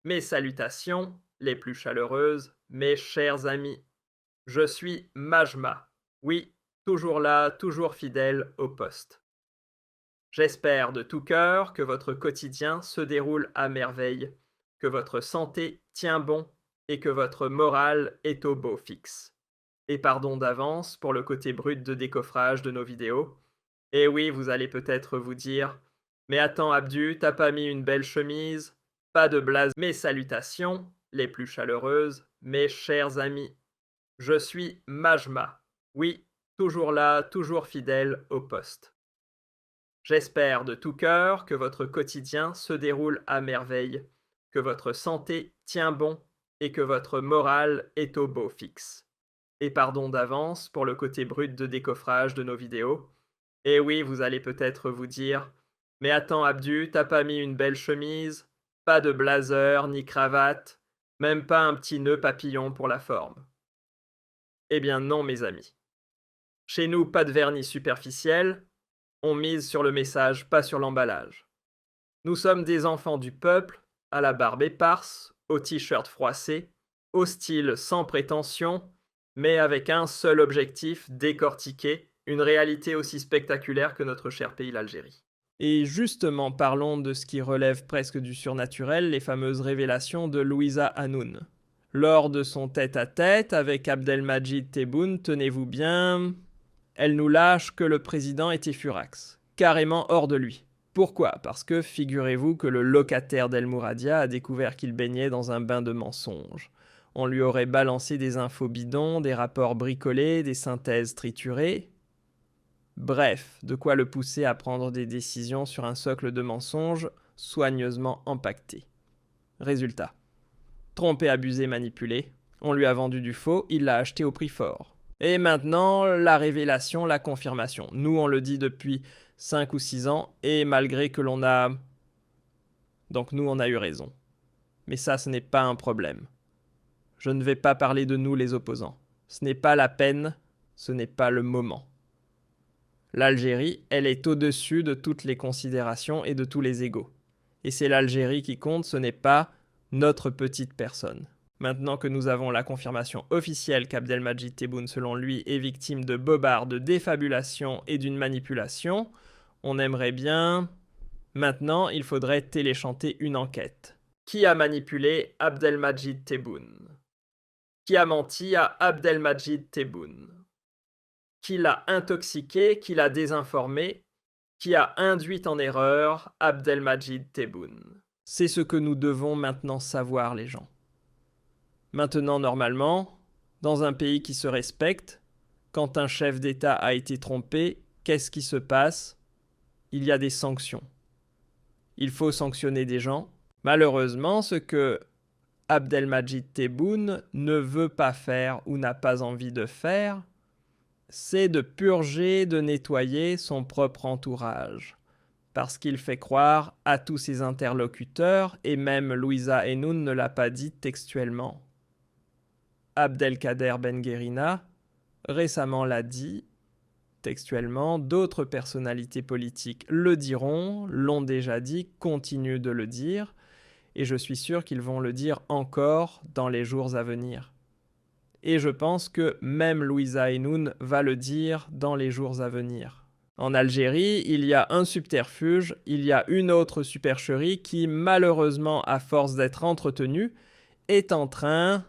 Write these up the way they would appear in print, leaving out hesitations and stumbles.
Mes salutations les plus chaleureuses, mes chers amis. Je suis Majma. Oui, toujours là, toujours fidèle au poste. J'espère de tout cœur que votre quotidien se déroule à merveille, que votre santé tient bon et que votre morale est au beau fixe. Et pardon d'avance pour le côté brut de décoffrage de nos vidéos. Et oui, vous allez peut-être vous dire: «Mais attends Abdu, t'as pas mis une belle chemise?» Pas de blague, mes salutations les plus chaleureuses, mes chers amis. Je suis Majma. Oui, toujours là, toujours fidèle au poste. J'espère de tout cœur que votre quotidien se déroule à merveille, que votre santé tient bon et que votre morale est au beau fixe. Et pardon d'avance pour le côté brut de décoffrage de nos vidéos. Et oui, vous allez peut-être vous dire: «Mais attends Abdu, t'as pas mis une belle chemise? Pas de blazer ni cravate, même pas un petit nœud papillon pour la forme?» Eh bien non mes amis. Chez nous, pas de vernis superficiel, on mise sur le message, pas sur l'emballage. Nous sommes des enfants du peuple, à la barbe éparse, au t-shirt froissé, au style sans prétention, mais avec un seul objectif: décortiquer une réalité aussi spectaculaire que notre cher pays l'Algérie. Et justement, parlons de ce qui relève presque du surnaturel, les fameuses révélations de Louisa Hanoun. Lors de son tête-à-tête avec Abdelmajid Tebboune, tenez-vous bien, elle nous lâche que le président était furax, carrément hors de lui. Pourquoi? Parce que figurez-vous que le locataire d'El Mouradia a découvert qu'il baignait dans un bain de mensonges. On lui aurait balancé des infos bidons, des rapports bricolés, des synthèses triturées. Bref, de quoi le pousser à prendre des décisions sur un socle de mensonges soigneusement empaqueté. Résultat: trompé, abusé, manipulé. On lui a vendu du faux, il l'a acheté au prix fort. Et maintenant, la révélation, la confirmation. Nous, on le dit depuis 5 ou 6 ans, et malgré que l'on a... Donc nous, on a eu raison. Mais ça, ce n'est pas un problème. Je ne vais pas parler de nous, les opposants. Ce n'est pas la peine, ce n'est pas le moment. L'Algérie, elle est au-dessus de toutes les considérations et de tous les égos. Et c'est l'Algérie qui compte, ce n'est pas notre petite personne. Maintenant que nous avons la confirmation officielle qu'Abdelmajid Tebboune, selon lui, est victime de bobards, de défabulation et d'une manipulation, on aimerait bien... Maintenant, il faudrait téléchanter une enquête. Qui a manipulé Abdelmajid Tebboune? Qui a menti à Abdelmajid Tebboune? Qui l'a intoxiqué, qui l'a désinformé, qui a induit en erreur Abdelmajid Tebboune? C'est ce que nous devons maintenant savoir, les gens. Maintenant, normalement, dans un pays qui se respecte, quand un chef d'État a été trompé, qu'est-ce qui se passe? Il y a des sanctions. Il faut sanctionner des gens. Malheureusement, ce que Abdelmajid Tebboune ne veut pas faire ou n'a pas envie de faire, c'est de purger, de nettoyer son propre entourage. Parce qu'il fait croire à tous ses interlocuteurs, et même Louisa Hanoun ne l'a pas dit textuellement. Abdelkader Ben Guerina récemment l'a dit textuellement, d'autres personnalités politiques le diront, l'ont déjà dit, continuent de le dire, et je suis sûr qu'ils vont le dire encore dans les jours à venir. Et je pense que même Louisa Hanoun va le dire dans les jours à venir. En Algérie, il y a un subterfuge, il y a une autre supercherie qui, malheureusement, à force d'être entretenue, est en train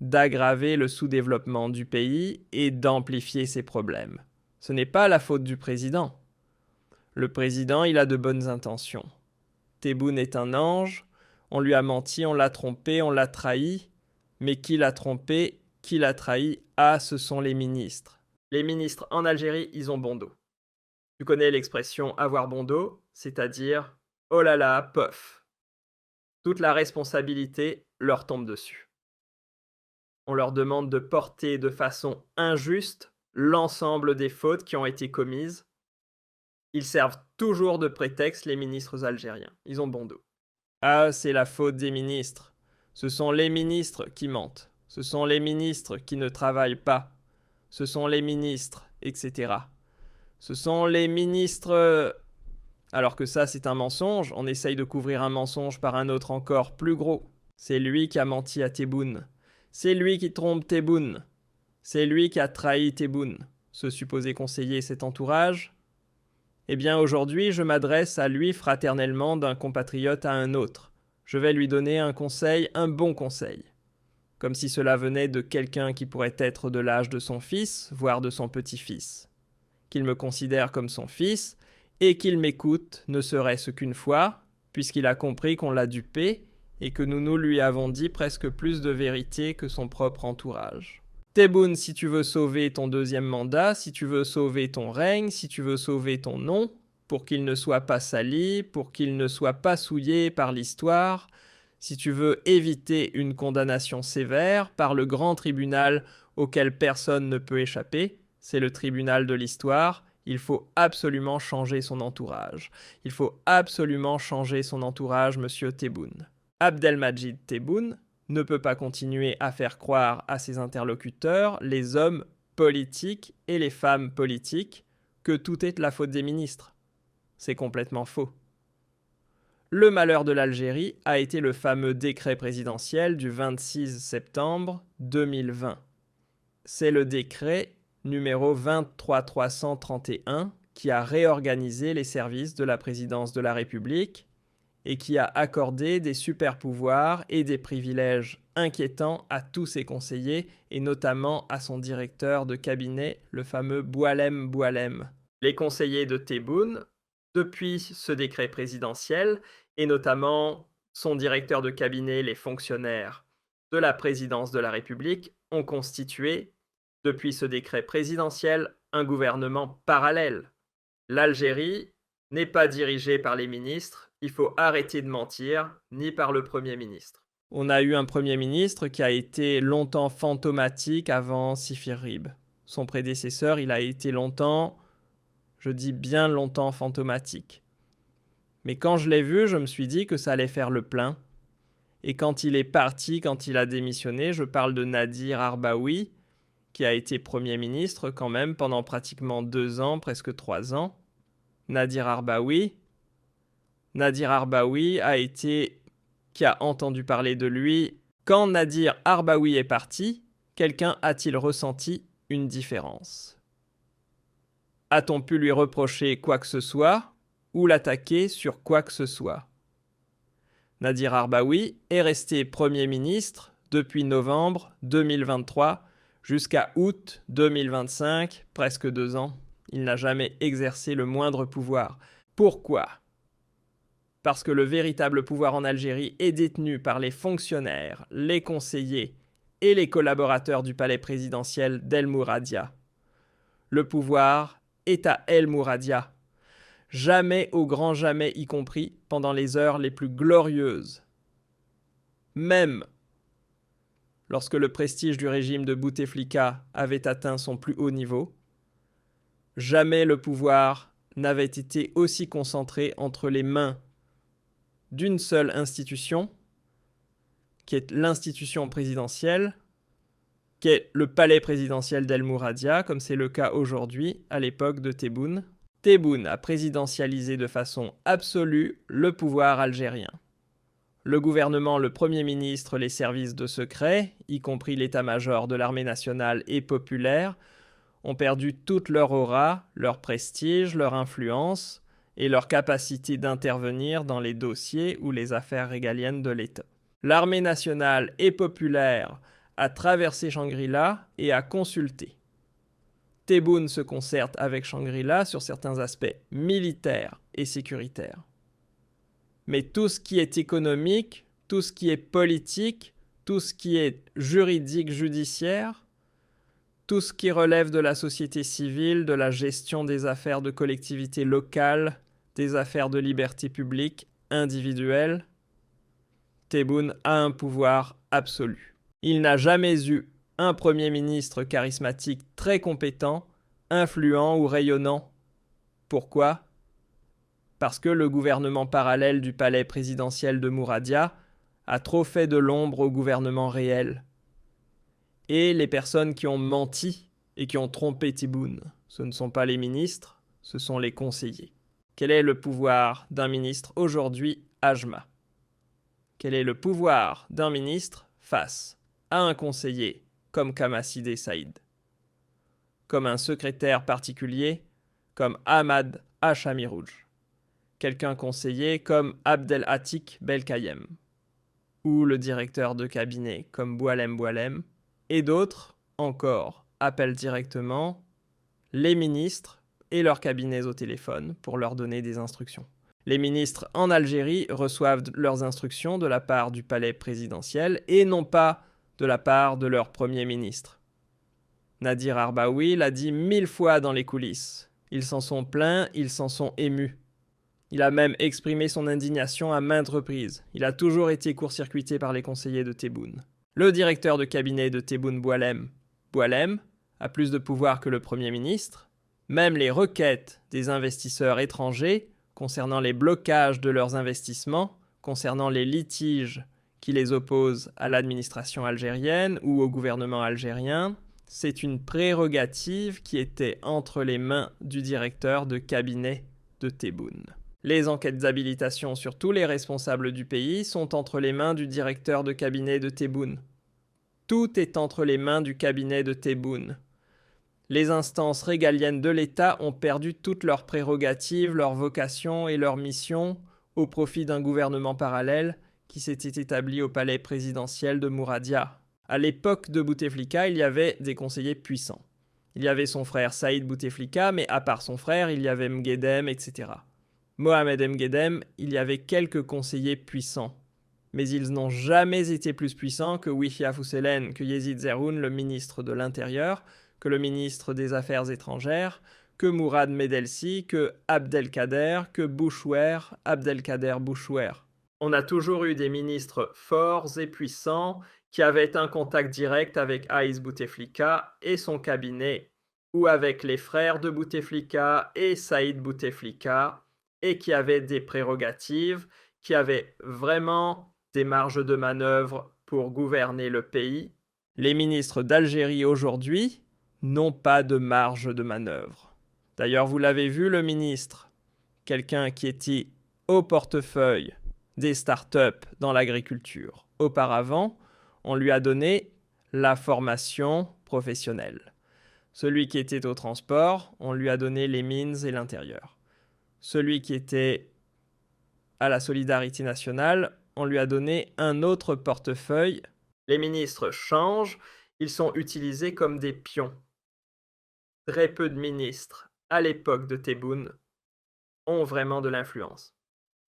d'aggraver le sous-développement du pays et d'amplifier ses problèmes. Ce n'est pas la faute du président. Le président, il a de bonnes intentions. Tebboune est un ange, on lui a menti, on l'a trompé, on l'a trahi, mais qui l'a trompé, qui l'a trahi? Ah, ce sont les ministres. Les ministres en Algérie, ils ont bon dos. Tu connais l'expression avoir bon dos, c'est-à-dire oh là là, pof. Toute la responsabilité leur tombe dessus. On leur demande de porter de façon injuste l'ensemble des fautes qui ont été commises. Ils servent toujours de prétexte, les ministres algériens. Ils ont bon dos. Ah, c'est la faute des ministres. Ce sont les ministres qui mentent. Ce sont les ministres qui ne travaillent pas. Ce sont les ministres, etc. Ce sont les ministres... Alors que ça, c'est un mensonge. On essaye de couvrir un mensonge par un autre encore plus gros. C'est lui qui a menti à Tebboune. C'est lui qui trompe Tebboune. C'est lui qui a trahi Tebboune. Ce supposé conseiller et cet entourage. Eh bien aujourd'hui, je m'adresse à lui fraternellement d'un compatriote à un autre. Je vais lui donner un conseil, un bon conseil. Comme si cela venait de quelqu'un qui pourrait être de l'âge de son fils, voire de son petit-fils. Qu'il me considère comme son fils, et qu'il m'écoute, ne serait-ce qu'une fois, puisqu'il a compris qu'on l'a dupé, et que nous lui avons dit presque plus de vérité que son propre entourage. Tebboune, si tu veux sauver ton deuxième mandat, si tu veux sauver ton règne, si tu veux sauver ton nom, pour qu'il ne soit pas sali, pour qu'il ne soit pas souillé par l'histoire, si tu veux éviter une condamnation sévère par le grand tribunal auquel personne ne peut échapper, c'est le tribunal de l'histoire, il faut absolument changer son entourage. Il faut absolument changer son entourage, monsieur Tebboune. Abdelmadjid Tebboune ne peut pas continuer à faire croire à ses interlocuteurs, les hommes politiques et les femmes politiques, que tout est de la faute des ministres. C'est complètement faux. Le malheur de l'Algérie a été le fameux décret présidentiel du 26 septembre 2020. C'est le décret numéro 23331 qui a réorganisé les services de la présidence de la République et qui a accordé des super-pouvoirs et des privilèges inquiétants à tous ses conseillers et notamment à son directeur de cabinet, le fameux Boualem Boualem. Les conseillers de Tebboune, depuis ce décret présidentiel, et notamment son directeur de cabinet, les fonctionnaires de la présidence de la République, ont constitué, depuis ce décret présidentiel, un gouvernement parallèle. L'Algérie n'est pas dirigée par les ministres, il faut arrêter de mentir, ni par le Premier ministre. On a eu un Premier ministre qui a été longtemps fantomatique avant Sifir Rib. Son prédécesseur, il a été longtemps, je dis bien longtemps fantomatique. Mais quand je l'ai vu, je me suis dit que ça allait faire le plein. Et quand il est parti, quand il a démissionné, je parle de Nadir Arbaoui, qui a été Premier ministre quand même pendant pratiquement 2 ans, presque 3 ans. Nadir Arbaoui qui a entendu parler de lui. Quand Nadir Arbaoui est parti, quelqu'un a-t-il ressenti une différence? A-t-on pu lui reprocher quoi que ce soit ou l'attaquer sur quoi que ce soit? Nadir Arbaoui est resté Premier ministre depuis novembre 2023 jusqu'à août 2025, presque 2 ans. Il n'a jamais exercé le moindre pouvoir. Pourquoi? Parce que le véritable pouvoir en Algérie est détenu par les fonctionnaires, les conseillers et les collaborateurs du palais présidentiel d'El Mouradia. Le pouvoir est à El Mouradia. Jamais au grand jamais, y compris pendant les heures les plus glorieuses. Même lorsque le prestige du régime de Bouteflika avait atteint son plus haut niveau, jamais le pouvoir n'avait été aussi concentré entre les mains d'une seule institution, qui est l'institution présidentielle, qui est le palais présidentiel d'El Mouradia, comme c'est le cas aujourd'hui à l'époque de Tebboune. Tebboune a présidentialisé de façon absolue le pouvoir algérien. Le gouvernement, le Premier ministre, les services de secret, y compris l'état-major de l'armée nationale et populaire, ont perdu toute leur aura, leur prestige, leur influence et leur capacité d'intervenir dans les dossiers ou les affaires régaliennes de l'État. L'armée nationale et populaire a traversé Shangri-La et a consulté. Tebboune se concerte avec Shangri-La sur certains aspects militaires et sécuritaires. Mais tout ce qui est économique, tout ce qui est politique, tout ce qui est juridique, judiciaire, tout ce qui relève de la société civile, de la gestion des affaires de collectivités locales, des affaires de liberté publique, individuelle, Tebboune a un pouvoir absolu. Il n'a jamais eu un Premier ministre charismatique très compétent, influent ou rayonnant. Pourquoi? Parce que le gouvernement parallèle du palais présidentiel de Mouradia a trop fait de l'ombre au gouvernement réel. Et les personnes qui ont menti et qui ont trompé Tebboune, ce ne sont pas les ministres, ce sont les conseillers. Quel est le pouvoir d'un ministre aujourd'hui à Jma? quel est le pouvoir d'un ministre face à un conseiller comme Kamassidé Saïd, comme un secrétaire particulier comme Ahmad Hachamirouj, quelqu'un conseiller comme Abdelatik Belkayem, ou le directeur de cabinet comme Boualem Boualem, et d'autres encore appellent directement les ministres et leurs cabinets au téléphone pour leur donner des instructions. Les ministres en Algérie reçoivent leurs instructions de la part du palais présidentiel et non pas de la part de leur premier ministre. Nadir Arbaoui l'a dit 1000 fois dans les coulisses. Ils s'en sont plaints, ils s'en sont émus. Il a même exprimé son indignation à maintes reprises. Il a toujours été court-circuité par les conseillers de Tebboune. Le directeur de cabinet de Tebboune Boualem a plus de pouvoir que le Premier ministre. Même les requêtes des investisseurs étrangers concernant les blocages de leurs investissements, concernant les litiges qui les opposent à l'administration algérienne ou au gouvernement algérien, c'est une prérogative qui était entre les mains du directeur de cabinet de Tebboune. Les enquêtes d'habilitation sur tous les responsables du pays sont entre les mains du directeur de cabinet de Tebboune. Tout est entre les mains du cabinet de Tebboune. Les instances régaliennes de l'État ont perdu toutes leurs prérogatives, leur vocation et leur mission au profit d'un gouvernement parallèle qui s'était établi au palais présidentiel de Mouradia. À l'époque de Bouteflika, il y avait des conseillers puissants. Il y avait son frère Saïd Bouteflika, mais à part son frère, il y avait Mguedem, etc. Mohamed Mguedem, il y avait quelques conseillers puissants. Mais ils n'ont jamais été plus puissants que Wihia Fousselen, que Yezid Zerhoun, le ministre de l'Intérieur, que le ministre des Affaires étrangères, que Mourad Medelsi, que Abdelkader, que Bouchouer, Abdelkader Bouchouer. On a toujours eu des ministres forts et puissants qui avaient un contact direct avec Aïs Bouteflika et son cabinet, ou avec les frères de Bouteflika et Saïd Bouteflika, et qui avaient des prérogatives, qui avaient vraiment des marges de manœuvre pour gouverner le pays. Les ministres d'Algérie aujourd'hui n'ont pas de marge de manœuvre. D'ailleurs, vous l'avez vu, le ministre, quelqu'un qui était au portefeuille des startups dans l'agriculture. Auparavant, on lui a donné la formation professionnelle. Celui qui était au transport, on lui a donné les mines et l'intérieur. Celui qui était à la solidarité nationale, on lui a donné un autre portefeuille. Les ministres changent, ils sont utilisés comme des pions. Très peu de ministres, à l'époque de Tebboune, ont vraiment de l'influence.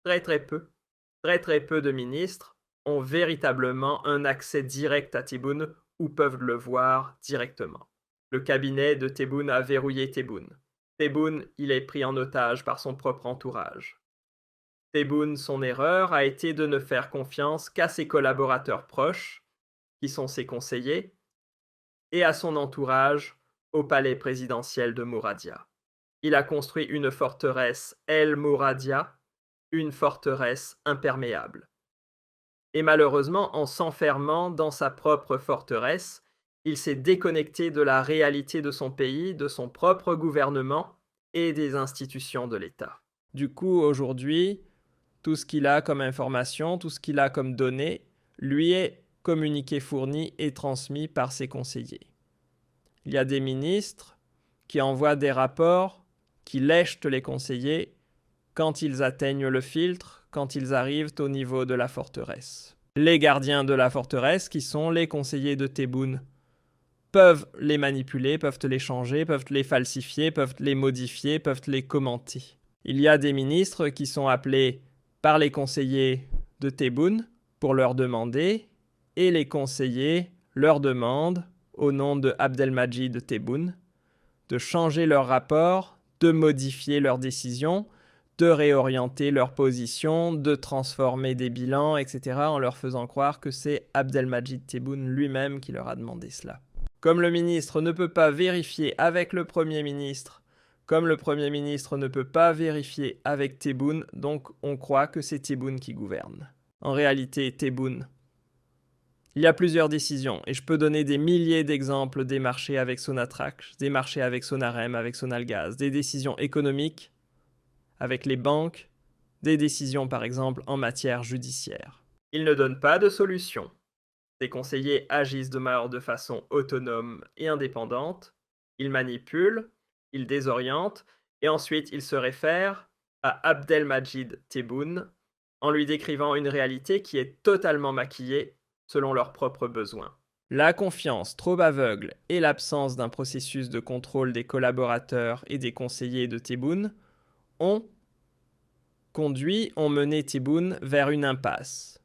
Très peu. Très peu de ministres ont véritablement un accès direct à Tebboune ou peuvent le voir directement. Le cabinet de Tebboune a verrouillé Tebboune. Tebboune, il est pris en otage par son propre entourage. Tebboune, son erreur a été de ne faire confiance qu'à ses collaborateurs proches, qui sont ses conseillers, et à son entourage au palais présidentiel de Mouradia. Il a construit une forteresse El Mouradia, une forteresse imperméable. Et malheureusement, en s'enfermant dans sa propre forteresse, il s'est déconnecté de la réalité de son pays, de son propre gouvernement et des institutions de l'État. Du coup, aujourd'hui, tout ce qu'il a comme information, tout ce qu'il a comme données, lui est communiqué, fourni et transmis par ses conseillers. Il y a des ministres qui envoient des rapports, qui lèchent les conseillers quand ils atteignent le filtre, quand ils arrivent au niveau de la forteresse. Les gardiens de la forteresse, qui sont les conseillers de Tebboune, peuvent les manipuler, peuvent les changer, peuvent les falsifier, peuvent les modifier, peuvent les commenter. Il y a des ministres qui sont appelés par les conseillers de Tebboune pour leur demander, et les conseillers leur demandent, au nom de Abdelmadjid Tebboune, de changer leur rapport, de modifier leurs décisions, de réorienter leur position, de transformer des bilans, etc., en leur faisant croire que c'est Abdelmadjid Tebboune lui-même qui leur a demandé cela. Comme le ministre ne peut pas vérifier avec le Premier ministre, comme le Premier ministre ne peut pas vérifier avec Tebboune, donc on croit que c'est Tebboune qui gouverne. En réalité, Tebboune. Il y a plusieurs décisions, et je peux donner des milliers d'exemples des marchés avec Sonatrach, des marchés avec Sonarem, avec Sonalgaz, des décisions économiques avec les banques, des décisions par exemple en matière judiciaire. Il ne donne pas de solution. Ses conseillers agissent de façon autonome et indépendante. Ils manipulent, ils désorientent, et ensuite ils se réfèrent à Abdelmajid Tebboune en lui décrivant une réalité qui est totalement maquillée selon leurs propres besoins. La confiance trop aveugle et l'absence d'un processus de contrôle des collaborateurs et des conseillers de Tebboune ont mené Tebboune vers une impasse.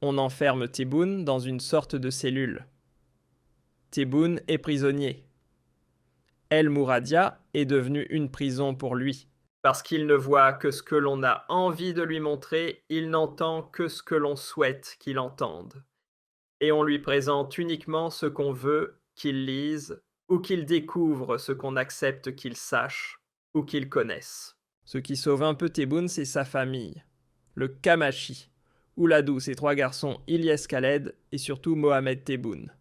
On enferme Tebboune dans une sorte de cellule. Tebboune est prisonnier. El Mouradia est devenue une prison pour lui. Parce qu'il ne voit que ce que l'on a envie de lui montrer, il n'entend que ce que l'on souhaite qu'il entende. Et on lui présente uniquement ce qu'on veut qu'il lise ou qu'il découvre ce qu'on accepte qu'il sache ou qu'il connaisse. Ce qui sauve un peu Tebboune, c'est sa famille. Le Kamachi, Ouladou, ses 3 garçons Ilyes Khaled et surtout Mohamed Tebboune.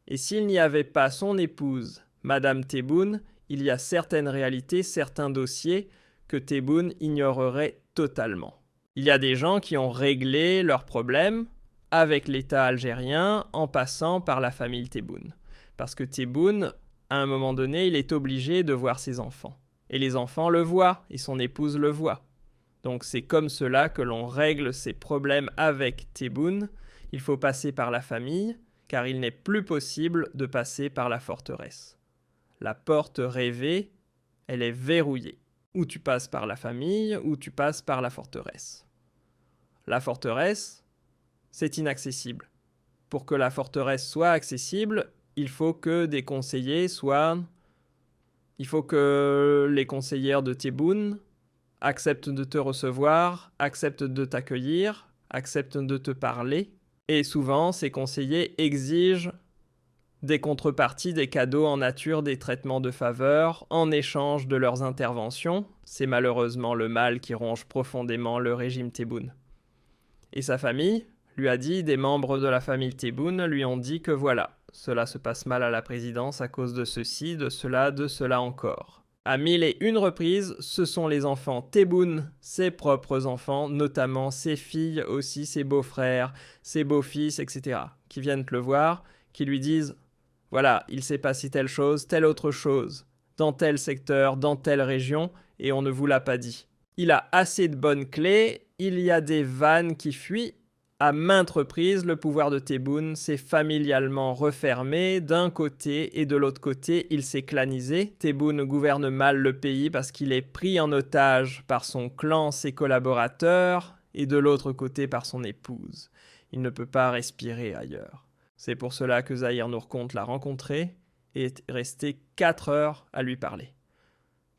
Et s'il n'y avait pas son épouse, Madame Tebboune, il y a certaines réalités, certains dossiers que Tebboune ignorerait totalement. Il y a des gens qui ont réglé leurs problèmes avec l'État algérien en passant par la famille Tebboune. Parce que Tebboune, à un moment donné, il est obligé de voir ses enfants. Et les enfants le voient, et son épouse le voit. Donc c'est comme cela que l'on règle ses problèmes avec Tebboune. Il faut passer par la famille, car il n'est plus possible de passer par la forteresse. La porte rêvée, elle est verrouillée. Ou tu passes par la famille, ou tu passes par la forteresse. La forteresse, c'est inaccessible. Pour que la forteresse soit accessible, il faut que des conseillers soient... Il faut que les conseillères de Tebboune acceptent de te recevoir, acceptent de t'accueillir, acceptent de te parler. Et souvent, ces conseillers exigent des contreparties, des cadeaux en nature, des traitements de faveur en échange de leurs interventions. C'est malheureusement le mal qui ronge profondément le régime Tebboune. Et sa famille lui a dit, des membres de la famille Tebboune lui ont dit que voilà, cela se passe mal à la présidence à cause de ceci, de cela encore. À 1001 reprises, ce sont les enfants Tebboune, ses propres enfants, notamment ses filles aussi, ses beaux-frères, ses beaux-fils, etc., qui viennent le voir, qui lui disent « Voilà, il s'est passé telle chose, telle autre chose, dans tel secteur, dans telle région, et on ne vous l'a pas dit. » Il a assez de bonnes clés, il y a des vannes qui fuient. À maintes reprises, le pouvoir de Tebboune s'est familialement refermé d'un côté et de l'autre côté, il s'est clanisé. Tebboune gouverne mal le pays parce qu'il est pris en otage par son clan, ses collaborateurs, et de l'autre côté par son épouse. Il ne peut pas respirer ailleurs. C'est pour cela que Zahir Nourconte l'a rencontré et est resté 4 heures à lui parler.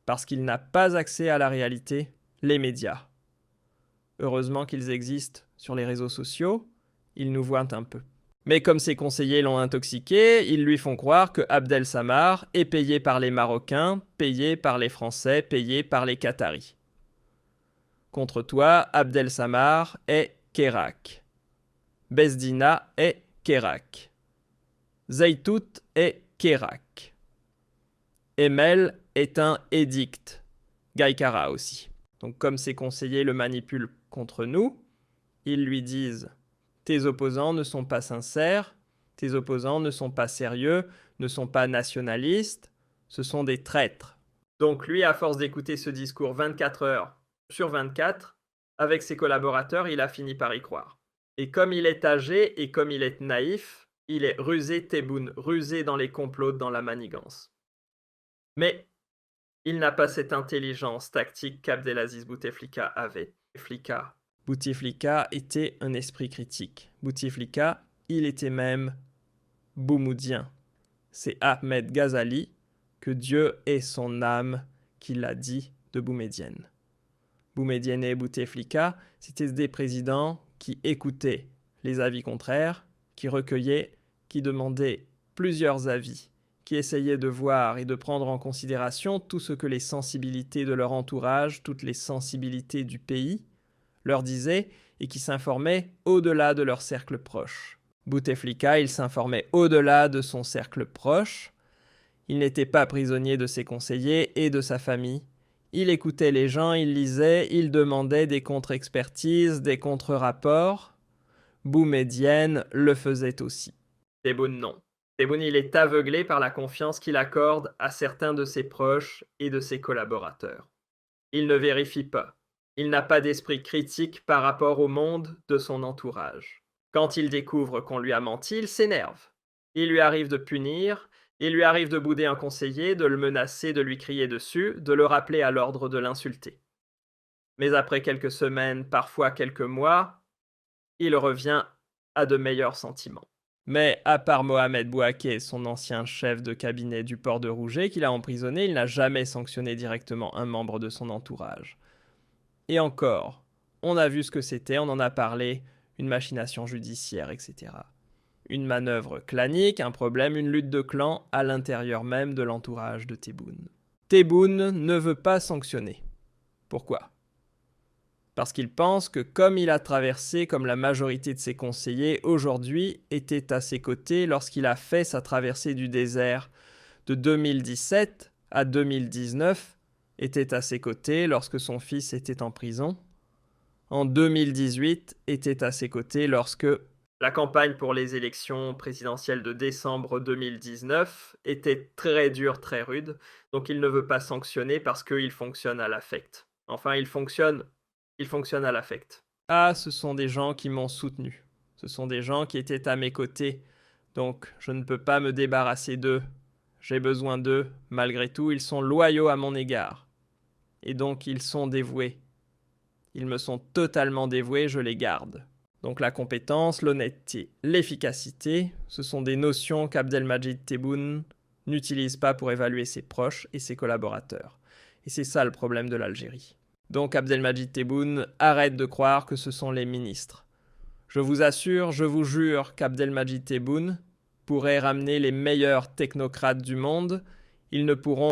Parce qu'il n'a pas accès à la réalité, les médias. Heureusement qu'ils existent sur les réseaux sociaux, ils nous voient un peu. Mais comme ses conseillers l'ont intoxiqué, ils lui font croire que Abdel Samar est payé par les Marocains, payé par les Français, payé par les Qataris. Contre toi, Abdel Samar est Kérak. Besdina est Kérak. Zaytout est Kérak. Emel est un édict. Gaïkara aussi. Donc comme ses conseillers le manipulent contre nous, ils lui disent « Tes opposants ne sont pas sincères, tes opposants ne sont pas sérieux, ne sont pas nationalistes, ce sont des traîtres. » Donc lui, à force d'écouter ce discours 24 heures sur 24, avec ses collaborateurs, il a fini par y croire. Et comme il est âgé et comme il est naïf, il est rusé Tebboune, rusé dans les complots, dans la manigance. Mais il n'a pas cette intelligence tactique qu'Abdelaziz Bouteflika avait. Bouteflika était un esprit critique. Bouteflika, il était même boumoudien. C'est Ahmed Ghazali, que Dieu ait son âme, qui l'a dit de Boumedienne. Boumedienne et Bouteflika, c'étaient des présidents qui écoutaient les avis contraires, qui recueillaient, qui demandaient plusieurs avis, qui essayaient de voir et de prendre en considération tout ce que les sensibilités de leur entourage, toutes les sensibilités du pays, leur disaient et qui s'informaient au-delà de leur cercle proche. Bouteflika, il s'informait au-delà de son cercle proche. Il n'était pas prisonnier de ses conseillers et de sa famille. Il écoutait les gens, il lisait, il demandait des contre-expertises, des contre-rapports. Boumedienne le faisait aussi. Tebboune non. Tebboune il est aveuglé par la confiance qu'il accorde à certains de ses proches et de ses collaborateurs. Il ne vérifie pas. Il n'a pas d'esprit critique par rapport au monde de son entourage. Quand il découvre qu'on lui a menti, il s'énerve. Il lui arrive de punir, il lui arrive de bouder un conseiller, de le menacer, de lui crier dessus, de le rappeler à l'ordre de l'insulter. Mais après quelques semaines, parfois quelques mois, il revient à de meilleurs sentiments. Mais à part Mohamed Bouaké, son ancien chef de cabinet du port de Rouget qu'il a emprisonné, il n'a jamais sanctionné directement un membre de son entourage. Et encore, on a vu ce que c'était, on en a parlé, une machination judiciaire, etc. Une manœuvre clanique, un problème, une lutte de clans à l'intérieur même de l'entourage de Tebboune. Tebboune ne veut pas sanctionner. Pourquoi ? Parce qu'il pense que comme il a traversé, comme la majorité de ses conseillers aujourd'hui étaient à ses côtés lorsqu'il a fait sa traversée du désert de 2017 à 2019, était à ses côtés lorsque son fils était en prison, en 2018 était à ses côtés lorsque la campagne pour les élections présidentielles de décembre 2019 était très dure, très rude, donc il ne veut pas sanctionner parce qu'il fonctionne à l'affect. Enfin, il fonctionne à l'affect. Ah, ce sont des gens qui m'ont soutenu. Ce sont des gens qui étaient à mes côtés. Donc, je ne peux pas me débarrasser d'eux. J'ai besoin d'eux. Malgré tout, ils sont loyaux à mon égard. Et donc, ils sont dévoués. Ils me sont totalement dévoués, je les garde. Donc la compétence, l'honnêteté, l'efficacité, ce sont des notions qu'Abdelmadjid Tebboune n'utilise pas pour évaluer ses proches et ses collaborateurs. Et c'est ça le problème de l'Algérie. Donc Abdelmadjid Tebboune arrête de croire que ce sont les ministres. Je vous assure, je vous jure qu'Abdelmadjid Tebboune pourrait ramener les meilleurs technocrates du monde. Ils ne pourront